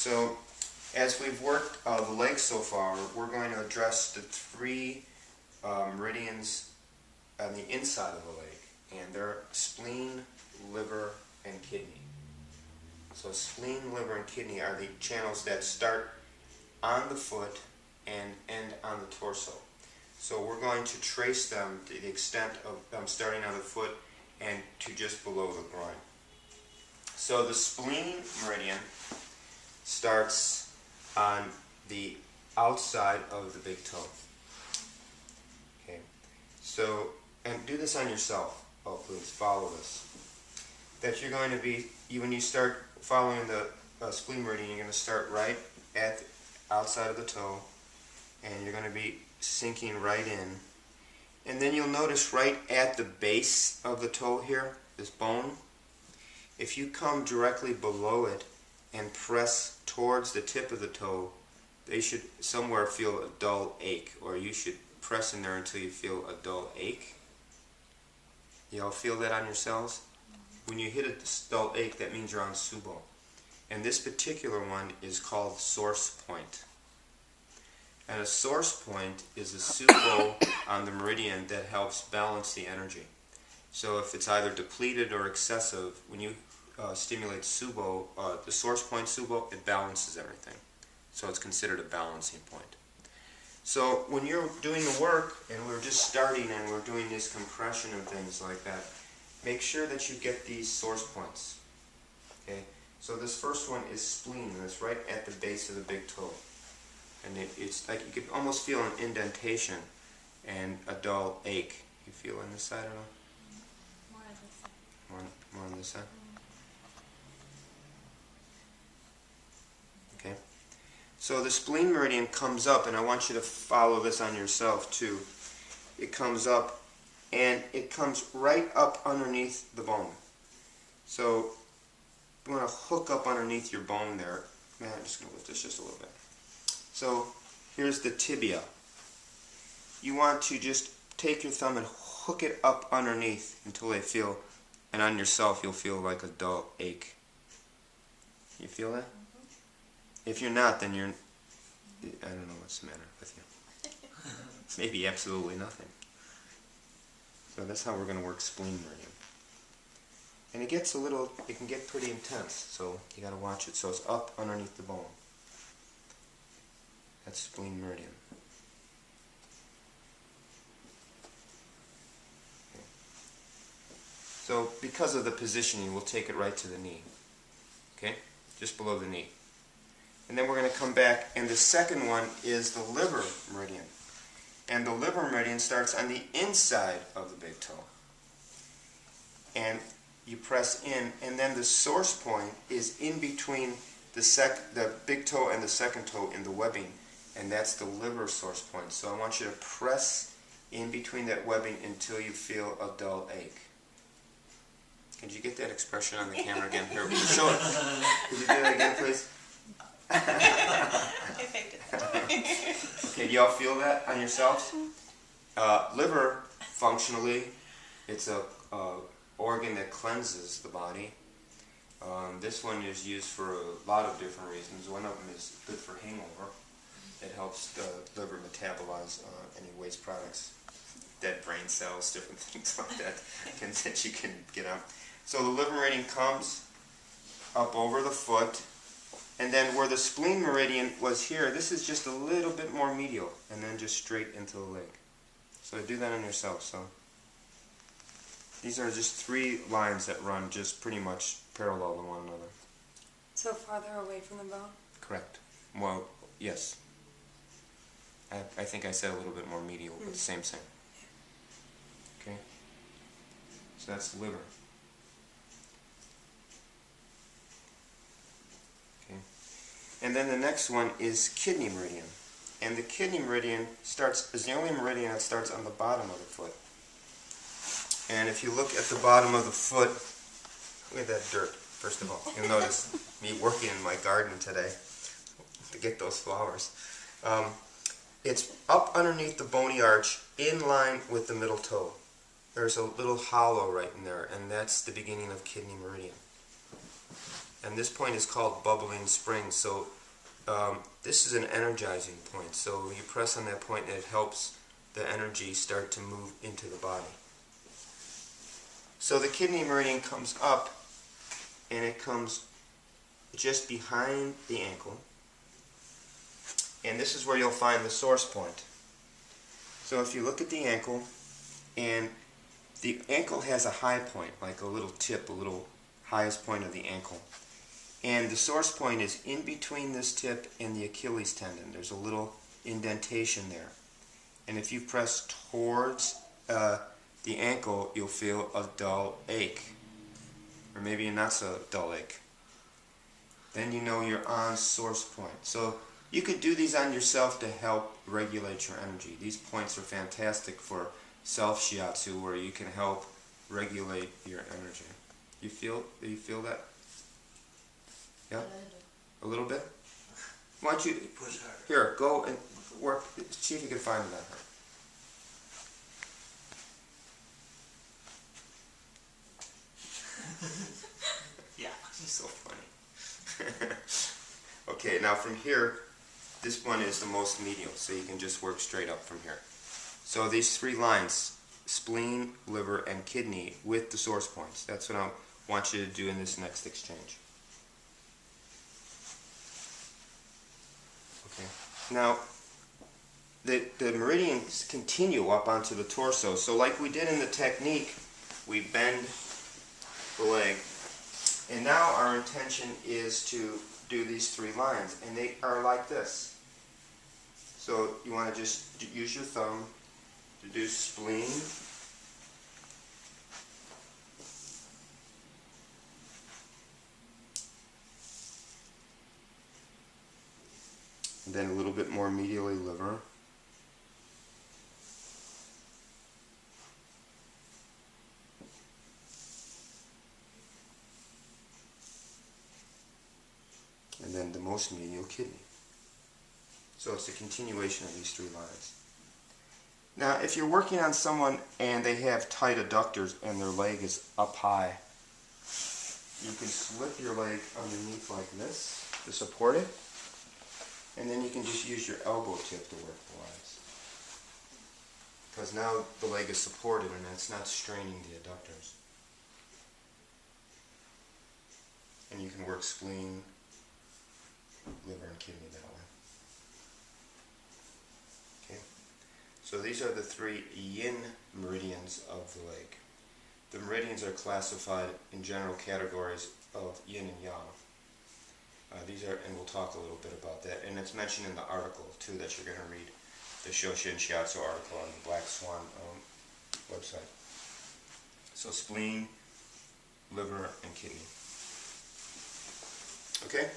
So, as we've worked the leg so far, we're going to address the three meridians on the inside of the leg, and they're spleen, liver, and kidney. So spleen, liver, and kidney are the channels that start on the foot and end on the torso. So we're going to trace them to the extent of them starting on the foot and to just below the groin. So the spleen meridian starts on the outside of the big toe. Okay. So, and do this on yourself. Oh, please follow this. That you're going to be, when you start following the spleen meridian, you're going to start right at the outside of the toe, and you're going to be sinking right in. And then you'll notice right at the base of the toe here, this bone, if you come directly below it and press towards the tip of the toe, they should somewhere feel a dull ache, or you should press in there until you feel a dull ache. You all feel that on yourselves? When you hit a dull ache, that means you're on Tsubo. And this particular one is called source point. And a source point is a Tsubo on the meridian that helps balance the energy. So if it's either depleted or excessive, when you stimulate Tsubo, the source point Tsubo, it balances everything. So it's considered a balancing point. So when you're doing the work, and we're just starting and we're doing this compression and things like that, make sure that you get these source points. Okay? So this first one is spleen, and it's right at the base of the big toe. And it's like you can almost feel an indentation and a dull ache. You feel on this side at all? More on this side. More on this side? Okay. So the spleen meridian comes up, and I want you to follow this on yourself too. It comes up, and it comes right up underneath the bone. So you want to hook up underneath your bone there. Man, I'm just going to lift this just a little bit. So here's the tibia. You want to just take your thumb and hook it up underneath until they feel, and on yourself you'll feel like a dull ache. You feel that? If you're not, then you're, I don't know what's the matter with you. Maybe absolutely nothing. So that's how we're going to work spleen meridian. And it gets a little, it can get pretty intense, so you got to watch it. So it's up underneath the bone. That's spleen meridian. Okay. So because of the positioning, we'll take it right to the knee. Okay? Just below the knee. And then we're going to come back, and the second one is the liver meridian. And the liver meridian starts on the inside of the big toe. And you press in, and then the source point is in between the big toe and the second toe in the webbing, and that's the liver source point. So I want you to press in between that webbing until you feel a dull ache. Could you get that expression on the camera again? Here, show it. Could you do that again, please? I faked it. Okay, do y'all feel that on yourselves? Liver, functionally, it's a organ that cleanses the body. This one is used for a lot of different reasons. One of them is good for hangover. It helps the liver metabolize any waste products, dead brain cells, different things like that you can get out. So the liver meridian comes up over the foot, and then where the spleen meridian was here, this is just a little bit more medial, and then just straight into the leg. So do that on yourself. So these are just three lines that run just pretty much parallel to one another. So farther away from the bone? Correct. Well, yes. I think I said a little bit more medial, but the same thing. Okay? So that's the liver. Okay. And then the next one is kidney meridian. And the kidney meridian is the only meridian that starts on the bottom of the foot. And if you look at the bottom of the foot, look at that dirt, first of all. You'll notice me working in my garden today to get those flowers. It's up underneath the bony arch, in line with the middle toe. There's a little hollow right in there, and that's the beginning of kidney meridian. and this point is called bubbling spring. So this is an energizing point. So you press on that point and it helps the energy start to move into the body. So the kidney meridian comes up and it comes just behind the ankle. And this is where you'll find the source point. So if you look at the ankle, and the ankle has a high point, like a little tip, a little highest point of the ankle. And the source point is in between this tip and the Achilles tendon. There's a little indentation there. And if you press towards the ankle, you'll feel a dull ache. Or maybe a not so dull ache. Then you know you're on source point. So you could do these on yourself to help regulate your energy. These points are fantastic for self-shiatsu, where you can help regulate your energy. Do you feel that? Yeah? A little bit? Why don't you Push harder. here, go and work, see if you can find it on her. Yeah. She's so funny. Okay, now from here, this one is the most medial, so you can just work straight up from here. So these three lines, spleen, liver, and kidney with the source points. That's what I want you to do in this next exchange. Okay. Now, the meridians continue up onto the torso. So like we did in the technique, we bend the leg. And now our intention is to do these three lines. And they are like this. So you want to just use your thumb to do spleen, and then a little bit more medially liver, and then the most medial kidney. So it's a continuation of these three lines. Now, if you're working on someone and they have tight adductors and their leg is up high, you can slip your leg underneath like this to support it, and then you can just use your elbow tip to work the lines. Because now the leg is supported and it's not straining the adductors. And you can work spleen, liver, and kidney that way. Okay. So these are the three yin meridians of the leg. The meridians are classified in general categories of yin and yang. And we'll talk a little bit about that. And it's mentioned in the article, too, that you're going to read, the Shoshin Shiatsu article on the Black Swan website. So spleen, liver, and kidney. Okay?